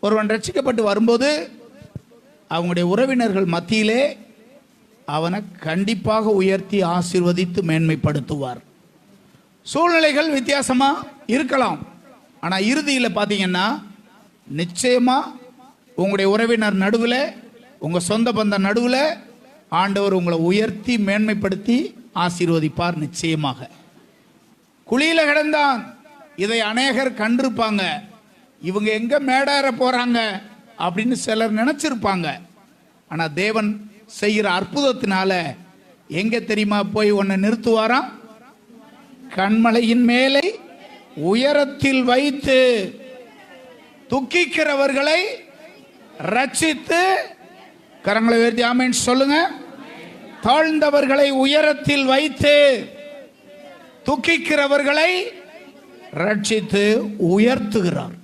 ஒருவன் ரட்சிக்கப்பட்டு வரும்போது அவங்களுடைய உறவினர்கள் மத்தியிலே அவனை கண்டிப்பாக உயர்த்தி ஆசீர்வதித்து மேன்மைப்படுத்துவார். சூழ்நிலைகள் வித்தியாசமா இருக்கலாம், ஆனால் இறுதியில் பார்த்தீங்கன்னா நிச்சயமா உங்களுடைய உறவினர் நடுவில், உங்க சொந்த பந்த நடுவில் ஆண்டவர் உங்களை உயர்த்தி மேன்மைப்படுத்தி ஆசீர்வதிப்பார். நிச்சயமாக குழியில கிடந்தான், இதை அநேகர் கண்டிருப்பாங்க. இவங்க எங்க மேடேற போறாங்க அப்படின்னு சிலர் நினைச்சிருப்பாங்க. ஆனா தேவன் செய்கிற அற்புதத்தினால எங்க தெரியுமா போய் உன்னை நிறுத்துவாராம்? கண்மலையின் மேலே உயரத்தில் வைத்து துக்கிக்கிறவர்களை ரட்சித்து, கரங்களை உயர்த்தி ஆமென் சொல்லுங்க. தாழ்ந்தவர்களை உயரத்தில் வைத்து துக்கிக்கிறவர்களை ரட்சித்து உயர்த்துகிறார்.